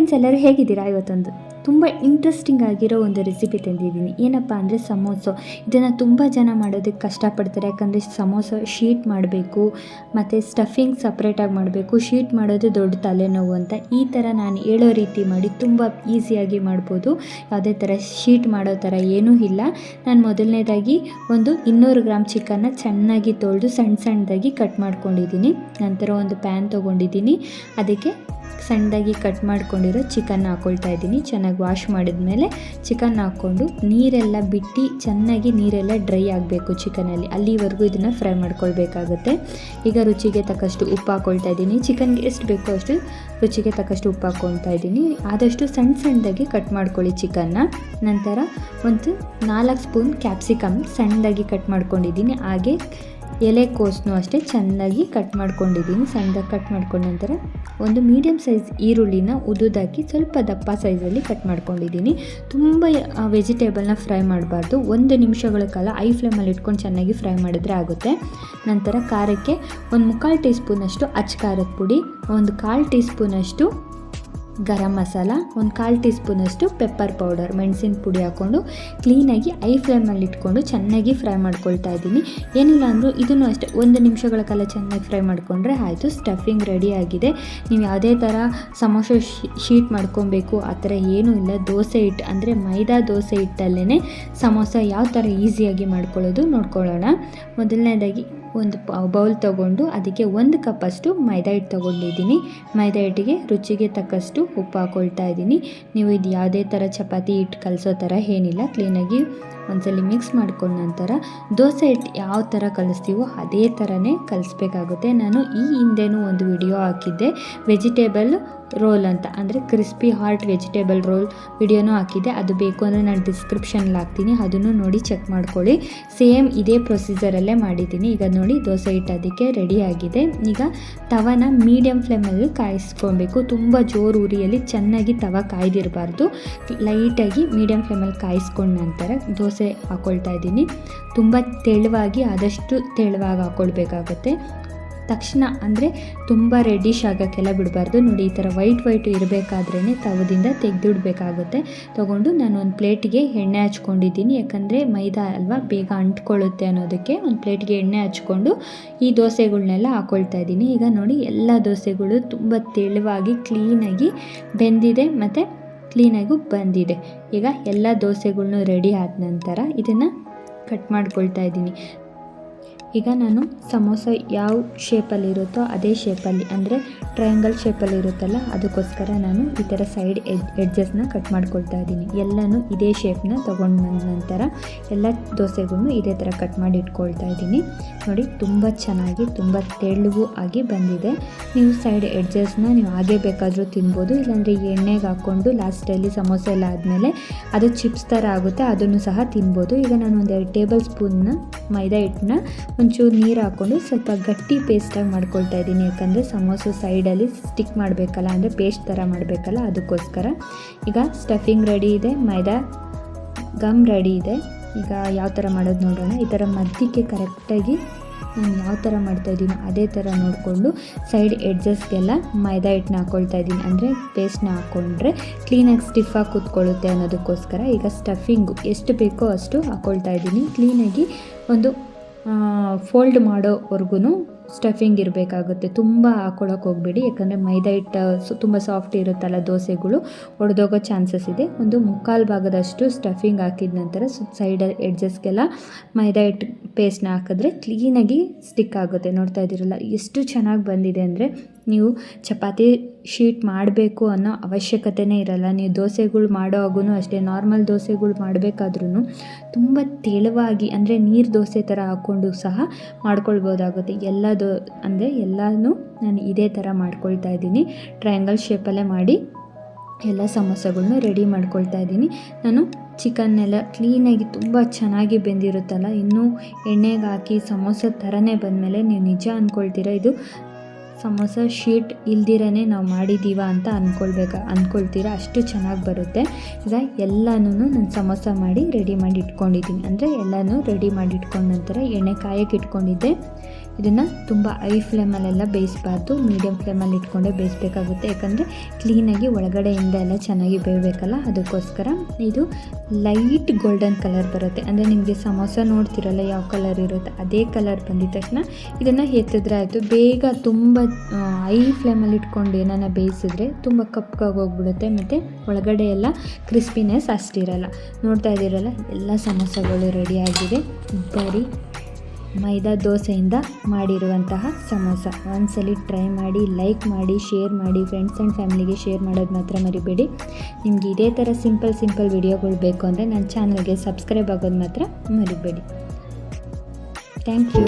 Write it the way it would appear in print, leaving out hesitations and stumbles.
Friends, ಎಲ್ಲರೂ ಹೇಗಿದ್ದೀರಾ? ಇವತ್ತೊಂದು ತುಂಬ ಇಂಟ್ರೆಸ್ಟಿಂಗ್ ಆಗಿರೋ ಒಂದು ರೆಸಿಪಿ ತಂದಿದ್ದೀನಿ. ಏನಪ್ಪ ಅಂದರೆ ಸಮೋಸ. ಇದನ್ನು ತುಂಬ ಜನ ಮಾಡೋದಕ್ಕೆ ಕಷ್ಟಪಡ್ತಾರೆ, ಯಾಕಂದರೆ ಸಮೋಸ ಶೀಟ್ ಮಾಡಬೇಕು ಮತ್ತು ಸ್ಟಫಿಂಗ್ ಸಪ್ರೇಟಾಗಿ ಮಾಡಬೇಕು. ಶೀಟ್ ಮಾಡೋದು ದೊಡ್ಡ ತಲೆನೋವು ಅಂತ. ಈ ಥರ ನಾನು ಹೇಳೋ ರೀತಿ ಮಾಡಿ ತುಂಬ ಈಸಿಯಾಗಿ ಮಾಡ್ಬೋದು. ಯಾವುದೇ ಥರ ಶೀಟ್ ಮಾಡೋ ಥರ ಏನೂ ಇಲ್ಲ. ನಾನು ಮೊದಲನೇದಾಗಿ ಒಂದು 200 ಗ್ರಾಮ್ ಚಿಕನ್ನ ಚೆನ್ನಾಗಿ ತೊಳೆದು ಸಣ್ಣದಾಗಿ ಕಟ್ ಮಾಡ್ಕೊಂಡಿದ್ದೀನಿ. ನಂತರ ಒಂದು ಪ್ಯಾನ್ ತೊಗೊಂಡಿದ್ದೀನಿ, ಅದಕ್ಕೆ ಸಣ್ಣದಾಗಿ ಕಟ್ ಮಾಡ್ಕೊಂಡಿರೋ ಚಿಕನ್ನ ಹಾಕ್ಕೊಳ್ತಾ ಇದ್ದೀನಿ. ಚೆನ್ನಾಗಿ ವಾಶ್ ಮಾಡಿದ ಮೇಲೆ ಚಿಕನ್ ಹಾಕ್ಕೊಂಡು ನೀರೆಲ್ಲ ಬಿಟ್ಟು ಚೆನ್ನಾಗಿ ನೀರೆಲ್ಲ ಡ್ರೈ ಆಗಬೇಕು ಚಿಕನಲ್ಲಿ, ಅಲ್ಲಿವರೆಗೂ ಇದನ್ನು ಫ್ರೈ ಮಾಡ್ಕೊಳ್ಬೇಕಾಗುತ್ತೆ. ಈಗ ರುಚಿಗೆ ತಕ್ಕಷ್ಟು ಉಪ್ಪು ಹಾಕ್ಕೊಳ್ತಾ ಇದ್ದೀನಿ. ಚಿಕನ್ಗೆ ಎಷ್ಟು ಬೇಕೋ ಅಷ್ಟು ರುಚಿಗೆ ತಕ್ಕಷ್ಟು ಉಪ್ಪು ಹಾಕ್ಕೊಳ್ತಾ ಇದ್ದೀನಿ. ಆದಷ್ಟು ಸಣ್ಣದಾಗಿ ಕಟ್ ಮಾಡ್ಕೊಳ್ಳಿ ಚಿಕನ್ನ. ನಂತರ ಒಂದು 4 ಸ್ಪೂನ್ ಕ್ಯಾಪ್ಸಿಕಮ್ ಸಣ್ಣದಾಗಿ ಕಟ್ ಮಾಡ್ಕೊಂಡಿದ್ದೀನಿ. ಹಾಗೆ ಎಲೆಕೋಸನ್ನು ಅಷ್ಟೇ ಚೆನ್ನಾಗಿ ಕಟ್ ಮಾಡ್ಕೊಂಡಿದ್ದೀನಿ. ಸಣ್ಣದಾಗಿ ಕಟ್ ಮಾಡ್ಕೊಂಡ ನಂತರ ಒಂದು ಮೀಡಿಯಮ್ ಸೈಜ್ ಈರುಳ್ಳಿನ ಉದುದಾಕಿ ಸ್ವಲ್ಪ ದಪ್ಪ ಸೈಜಲ್ಲಿ ಕಟ್ ಮಾಡ್ಕೊಂಡಿದ್ದೀನಿ. ತುಂಬ ವೆಜಿಟೇಬಲ್ನ ಫ್ರೈ ಮಾಡಬಾರ್ದು. 1 ನಿಮಿಷಗಳ ಕಾಲ ಐ ಫ್ಲೇಮಲ್ಲಿ ಇಟ್ಕೊಂಡು ಚೆನ್ನಾಗಿ ಫ್ರೈ ಮಾಡಿದ್ರೆ ಆಗುತ್ತೆ. ನಂತರ ಖಾರಕ್ಕೆ ಒಂದು 3/4 ಟೀ ಸ್ಪೂನಷ್ಟು ಅಚ್ಚ ಖಾರದ ಪುಡಿ, ಒಂದು 1/4 ಟೀ ಸ್ಪೂನಷ್ಟು ಗರಂ ಮಸಾಲ, ಒಂದು 1/4 ಟೀ ಸ್ಪೂನಷ್ಟು ಪೆಪ್ಪರ್ ಪೌಡರ್, ಮೆಣಸಿನ ಪುಡಿ ಹಾಕ್ಕೊಂಡು ಕ್ಲೀನಾಗಿ ಐ ಫ್ಲೇಮಲ್ಲಿ ಇಟ್ಕೊಂಡು ಚೆನ್ನಾಗಿ ಫ್ರೈ ಮಾಡ್ಕೊಳ್ತಾ ಇದ್ದೀನಿ. ಏನಿಲ್ಲ ಅಂದರೂ ಇದನ್ನು ಅಷ್ಟೇ 1 ನಿಮಿಷಗಳ ಕಾಲ ಚೆನ್ನಾಗಿ ಫ್ರೈ ಮಾಡಿಕೊಂಡ್ರೆ ಆಯಿತು. ಸ್ಟಫಿಂಗ್ ರೆಡಿ ಆಗಿದೆ. ನೀವು ಯಾವುದೇ ಥರ ಸಮೋಸ ಶೀಟ್ ಮಾಡ್ಕೊಬೇಕು ಆ ಥರ ಏನೂ ಇಲ್ಲ. ದೋಸೆ ಹಿಟ್ಟು ಅಂದರೆ ಮೈದಾ ದೋಸೆ ಹಿಟ್ಟಲ್ಲೇ ಸಮೋಸ ಯಾವ ಥರ ಈಸಿಯಾಗಿ ಮಾಡ್ಕೊಳ್ಳೋದು ನೋಡ್ಕೊಳ್ಳೋಣ. ಮೊದಲನೇದಾಗಿ ಒಂದು ಬೌಲ್ ತೊಗೊಂಡು ಅದಕ್ಕೆ 1 ಕಪ್ಪಷ್ಟು ಮೈದಾ ಹಿಟ್ಟು ತೊಗೊಂಡಿದ್ದೀನಿ. ಮೈದಾ ಹಿಟ್ಟಿಗೆ ರುಚಿಗೆ ತಕ್ಕಷ್ಟು ಉಪ್ಪು ಹಾಕ್ಕೊಳ್ತಾ ಇದ್ದೀನಿ. ನೀವು ಇದು ಯಾವುದೇ ಥರ ಚಪಾತಿ ಹಿಟ್ಟು ಕಲಿಸೋ ಥರ ಏನಿಲ್ಲ. ಕ್ಲೀನಾಗಿ ಒಂದ್ಸಲ ಮಿಕ್ಸ್ ಮಾಡ್ಕೊಂಡ ನಂತರ ದೋಸೆ ಹಿಟ್ಟು ಯಾವ ಥರ ಕಲಿಸ್ತೀವೋ ಅದೇ ಥರನೇ ಕಲಿಸ್ಬೇಕಾಗುತ್ತೆ. ನಾನು ಈ ಹಿಂದೆನೂ ಒಂದು ವಿಡಿಯೋ ಹಾಕಿದ್ದೆ, ವೆಜಿಟೇಬಲ್ ರೋಲ್ ಅಂತ, ಅಂದರೆ ಕ್ರಿಸ್ಪಿ ಹಾರ್ಟ್ ವೆಜಿಟೇಬಲ್ ರೋಲ್ ವಿಡಿಯೋನೂ ಹಾಕಿದ್ದೆ. ಅದು ಬೇಕು ಅಂದರೆ ನಾನು ಡಿಸ್ಕ್ರಿಪ್ಷನ್ಲಿ ಹಾಕ್ತೀನಿ, ಅದನ್ನು ನೋಡಿ ಚೆಕ್ ಮಾಡ್ಕೊಳ್ಳಿ. ಸೇಮ್ ಇದೇ ಪ್ರೊಸೀಜರಲ್ಲೇ ಮಾಡಿದ್ದೀನಿ. ಈಗ ನೋಡಿ ದೋಸೆ ಹಿಟ್ಟು ಅದಕ್ಕೆ ರೆಡಿ ಆಗಿದೆ. ಈಗ ತವನ ಮೀಡಿಯಮ್ ಫ್ಲೇಮಲ್ಲಿ ಕಾಯಿಸ್ಕೊಬೇಕು. ತುಂಬ ಜೋರು ಉರಿಯಲ್ಲಿ ಚೆನ್ನಾಗಿ ತವ ಕಾಯ್ದಿರಬಾರ್ದು. ಲೈಟಾಗಿ ಮೀಡಿಯಮ್ ಫ್ಲೇಮಲ್ಲಿ ಕಾಯಿಸ್ಕೊಂಡ ನಂತರ ದೋಸೆ ಹಾಕ್ಕೊಳ್ತಾ ಇದ್ದೀನಿ. ತುಂಬ ತೆಳುವಾಗಿ, ಆದಷ್ಟು ತೆಳುವಾಗಿ ಹಾಕ್ಕೊಳ್ಬೇಕಾಗುತ್ತೆ. ತಕ್ಷಣ ಅಂದರೆ ತುಂಬ ರೆಡ್ಡಿಶ್ ಆಗೋಕ್ಕೆಲ್ಲ ಬಿಡಬಾರ್ದು. ನೋಡಿ ಈ ಥರ ವೈಟ್ ಇರಬೇಕಾದ್ರೇ ತವದಿಂದ ತೆಗೆದಿಡಬೇಕಾಗುತ್ತೆ. ತೊಗೊಂಡು ನಾನು ಒಂದು ಪ್ಲೇಟಿಗೆ ಎಣ್ಣೆ ಹಚ್ಕೊಂಡಿದ್ದೀನಿ, ಯಾಕಂದರೆ ಮೈದಾ ಅಲ್ವಾ ಬೇಗ ಅಂಟ್ಕೊಳ್ಳುತ್ತೆ ಅನ್ನೋದಕ್ಕೆ. ಒಂದು ಪ್ಲೇಟ್ಗೆ ಎಣ್ಣೆ ಹಚ್ಕೊಂಡು ಈ ದೋಸೆಗಳ್ನೆಲ್ಲ ಹಾಕ್ಕೊಳ್ತಾ ಇದ್ದೀನಿ. ಈಗ ನೋಡಿ ಎಲ್ಲ ದೋಸೆಗಳು ತುಂಬ ತೆಳುವಾಗಿ ಕ್ಲೀನಾಗಿ ಬೆಂದಿದೆ ಮತ್ತು ಕ್ಲೀನಾಗೂ ಬಂದಿದೆ. ಈಗ ಎಲ್ಲ ದೋಸೆಗಳ್ನೂ ರೆಡಿ ಆದ ನಂತರ ಇದನ್ನು ಕಟ್ ಮಾಡ್ಕೊಳ್ತಾ ಇದ್ದೀನಿ. ಈಗ ನಾನು ಸಮೋಸ ಯಾವ ಶೇಪಲ್ಲಿರುತ್ತೋ ಅದೇ ಶೇಪಲ್ಲಿ, ಅಂದರೆ ಟ್ರಯಾಂಗಲ್ ಶೇಪಲ್ಲಿ ಇರುತ್ತಲ್ಲ, ಅದಕ್ಕೋಸ್ಕರ ನಾನು ಈ ಥರ ಸೈಡ್ ಎಡ್ಜಸ್ನ ಕಟ್ ಮಾಡ್ಕೊಳ್ತಾ ಇದ್ದೀನಿ. ಎಲ್ಲನೂ ಇದೇ ಶೇಪ್ನ ತೊಗೊಂಡು ಬಂದ ನಂತರ ಎಲ್ಲ ದೋಸೆಗೂ ಇದೇ ಥರ ಕಟ್ ಮಾಡಿ ಇಟ್ಕೊಳ್ತಾ ಇದ್ದೀನಿ. ನೋಡಿ ತುಂಬ ಚೆನ್ನಾಗಿ ತುಂಬ ತೆಳುವು ಆಗಿ ಬಂದಿದೆ. ನೀವು ಸೈಡ್ ಎಡ್ಜಸ್ನ ನೀವು ಹಾಗೇ ಬೇಕಾದರೂ ತಿನ್ಬೋದು, ಇಲ್ಲಾಂದರೆ ಎಣ್ಣೆಗೆ ಹಾಕ್ಕೊಂಡು ಲಾಸ್ಟಲ್ಲಿ ಸಮೋಸ ಎಲ್ಲ ಆದಮೇಲೆ ಅದು ಚಿಪ್ಸ್ ಥರ ಆಗುತ್ತೆ, ಅದನ್ನು ಸಹ ತಿನ್ಬೋದು. ಈಗ ನಾನು ಒಂದು 2 ಟೇಬಲ್ ಸ್ಪೂನ್ನ ಮೈದಾ ಹಿಟ್ಟನ್ನ ಒಂಚೂರು ನೀರು ಹಾಕ್ಕೊಂಡು ಸ್ವಲ್ಪ ಗಟ್ಟಿ ಪೇಸ್ಟಾಗಿ ಮಾಡ್ಕೊಳ್ತಾ ಇದ್ದೀನಿ. ಯಾಕಂದರೆ ಸಮೋಸ ಸೈಡಲ್ಲಿ ಸ್ಟಿಕ್ ಮಾಡಬೇಕಲ್ಲ, ಅಂದರೆ ಪೇಸ್ಟ್ ಥರ ಮಾಡಬೇಕಲ್ಲ, ಅದಕ್ಕೋಸ್ಕರ. ಈಗ ಸ್ಟಫಿಂಗ್ ರೆಡಿ ಇದೆ, ಮೈದಾ ಗಮ್ ರೆಡಿ ಇದೆ. ಈಗ ಯಾವ ಥರ ಮಾಡೋದು ನೋಡೋಣ. ಈ ಥರ ಮಧ್ಯಕ್ಕೆ ಕರೆಕ್ಟಾಗಿ ನಾನು ಯಾವ ಥರ ಮಾಡ್ತಾಯಿದ್ದೀನೋ ಅದೇ ಥರ ನೋಡಿಕೊಂಡು ಸೈಡ್ ಎಡ್ಜಸ್ಗೆಲ್ಲ ಮೈದಾ ಹಿಟ್ಟನ್ನ ಹಾಕ್ಕೊಳ್ತಾ ಇದ್ದೀನಿ. ಅಂದರೆ ಪೇಸ್ಟ್ನ ಹಾಕ್ಕೊಂಡ್ರೆ ಕ್ಲೀನಾಗಿ ಸ್ಟಿಫಾಗಿ ಕೂತ್ಕೊಳ್ಳುತ್ತೆ ಅನ್ನೋದಕ್ಕೋಸ್ಕರ. ಈಗ ಸ್ಟಫಿಂಗು ಎಷ್ಟು ಬೇಕೋ ಅಷ್ಟು ಹಾಕ್ಕೊಳ್ತಾ ಇದ್ದೀನಿ. ಕ್ಲೀನಾಗಿ ಒಂದು ಫೋಲ್ಡ್ ಮಾಡೋವರೆಗೂ ಸ್ಟಫಿಂಗ್ ಇರಬೇಕಾಗುತ್ತೆ. ತುಂಬ ಹಾಕ್ಕೊಳ್ಳೋಕೆ ಹೋಗಬೇಡಿ, ಯಾಕಂದರೆ ಮೈದಾ ಹಿಟ್ಟು ತುಂಬ ಸಾಫ್ಟ್ ಇರುತ್ತಲ್ಲ, ದೋಸೆಗಳು ಒಡೆದೋಗೋ ಚಾನ್ಸಸ್ ಇದೆ. ಒಂದು 3/4 ಭಾಗದಷ್ಟು ಸ್ಟಫಿಂಗ್ ಹಾಕಿದ ನಂತರ ಸೈಡ್ ಎಡ್ಜಸ್ಗೆಲ್ಲ ಮೈದಾ ಹಿಟ್ಟು ಪೇಸ್ಟ್ನ ಹಾಕಿದ್ರೆ ಕ್ಲೀನಾಗಿ ಸ್ಟಿಕ್ ಆಗುತ್ತೆ. ನೋಡ್ತಾ ಇದ್ದೀರಲ್ಲ ಎಷ್ಟು ಚೆನ್ನಾಗಿ ಬಂದಿದೆ. ಅಂದರೆ ನೀವು ಚಪಾತಿ ಶೀಟ್ ಮಾಡಬೇಕು ಅನ್ನೋ ಅವಶ್ಯಕತೆನೇ ಇರಲ್ಲ. ನೀವು ದೋಸೆಗಳು ಮಾಡೋವಾಗೂ ಅಷ್ಟೇ, ನಾರ್ಮಲ್ ದೋಸೆಗಳು ಮಾಡಬೇಕಾದ್ರೂ ತುಂಬ ತೆಳುವಾಗಿ, ಅಂದರೆ ನೀರು ದೋಸೆ ಥರ ಹಾಕ್ಕೊಂಡು ಸಹ ಮಾಡ್ಕೊಳ್ಬೋದಾಗುತ್ತೆ. ಅಂದರೆ ಎಲ್ಲನೂ ನಾನು ಇದೇ ಥರ ಮಾಡ್ಕೊಳ್ತಾ ಇದ್ದೀನಿ. ಟ್ರಯಾಂಗಲ್ ಶೇಪಲ್ಲೇ ಮಾಡಿ ಎಲ್ಲ ಸಮೋಸಗಳನ್ನೂ ರೆಡಿ ಮಾಡ್ಕೊಳ್ತಾ ಇದ್ದೀನಿ. ನಾನು ಚಿಕನ್ನೆಲ್ಲ ಕ್ಲೀನಾಗಿ ತುಂಬ ಚೆನ್ನಾಗಿ ಬೆಂದಿರುತ್ತಲ್ಲ, ಇನ್ನೂ ಎಣ್ಣೆಗೆ ಹಾಕಿ ಸಮೋಸ ಥರನೇ ಬಂದಮೇಲೆ ನೀವು ನಿಜ ಅಂದ್ಕೊಳ್ತೀರ ಇದು ಸಮೋಸ ಶೀಟ್ ಇಲ್ದಿರೇ ನಾವು ಮಾಡಿದ್ದೀವ ಅಂತ ಅಂದ್ಕೊಳ್ತೀರಾ, ಅಷ್ಟು ಚೆನ್ನಾಗಿ ಬರುತ್ತೆ. ಈಗ ಎಲ್ಲನೂ ನಾನು ಸಮೋಸ ಮಾಡಿ ರೆಡಿ ಮಾಡಿ ಇಟ್ಕೊಂಡಿದ್ದೀನಿ. ಅಂದರೆ ಎಲ್ಲನೂ ರೆಡಿ ಮಾಡಿ ಇಟ್ಕೊಂಡ ನಂತರ ಎಣ್ಣೆ ಕಾಯಕ್ಕೆ ಇಟ್ಕೊಂಡಿದ್ದೆ. ಇದನ್ನು ತುಂಬ ಹೈ ಫ್ಲೇಮಲ್ಲೆಲ್ಲ ಬೇಯಿಸಬಾರ್ದು, ಮೀಡಿಯಮ್ ಫ್ಲೇಮಲ್ಲಿ ಇಟ್ಕೊಂಡೇ ಬೇಯಿಸಬೇಕಾಗುತ್ತೆ. ಯಾಕಂದರೆ ಕ್ಲೀನಾಗಿ ಒಳಗಡೆಯಿಂದ ಎಲ್ಲ ಚೆನ್ನಾಗಿ ಬೇಯಬೇಕಲ್ಲ, ಅದಕ್ಕೋಸ್ಕರ. ಇದು ಲೈಟ್ ಗೋಲ್ಡನ್ ಕಲರ್ ಬರುತ್ತೆ, ಅಂದರೆ ನಿಮಗೆ ಸಮೋಸ ನೋಡ್ತಿರಲ್ಲ ಯಾವ ಕಲರ್ ಇರುತ್ತೆ ಅದೇ ಕಲರ್ ಬಂದಿದ ತಕ್ಷಣ ಇದನ್ನು ಎತ್ತಿದ್ರೆ ಆಯಿತು. ಬೇಗ ತುಂಬ ಹೈ ಫ್ಲೇಮಲ್ಲಿ ಇಟ್ಕೊಂಡು ಏನನ್ನ ಬೇಯಿಸಿದ್ರೆ ತುಂಬ ಕಪ್ಪಾಗಿ ಹೋಗ್ಬಿಡುತ್ತೆ, ಮತ್ತು ಒಳಗಡೆ ಎಲ್ಲ ಕ್ರಿಸ್ಪಿನೆಸ್ ಅಷ್ಟಿರಲ್ಲ. ನೋಡ್ತಾ ಇದ್ದೀರಲ್ಲ, ಎಲ್ಲ ಸಮೋಸಗಳು ರೆಡಿ ಆಗಿದೆ. ಬರೀ ಮೈದಾ ದೋಸೆಯಿಂದ ಮಾಡಿರುವಂತಹ ಸಮೋಸ. ಒಂದ್ಸಲಿ ಟ್ರೈ ಮಾಡಿ, ಲೈಕ್ ಮಾಡಿ, ಶೇರ್ ಮಾಡಿ, ಫ್ರೆಂಡ್ಸ್ ಆ್ಯಂಡ್ ಫ್ಯಾಮಿಲಿಗೆ ಶೇರ್ ಮಾಡೋದು ಮಾತ್ರ ಮರಿಬೇಡಿ. ನಿಮ್ಗೆ ಇದೇ ಥರ ಸಿಂಪಲ್ ವಿಡಿಯೋಗಳು ಬೇಕು ಅಂದರೆ ನನ್ನ ಚಾನಲ್ಗೆ ಸಬ್ಸ್ಕ್ರೈಬ್ ಆಗೋದು ಮಾತ್ರ ಮರಿಬೇಡಿ. Thank you.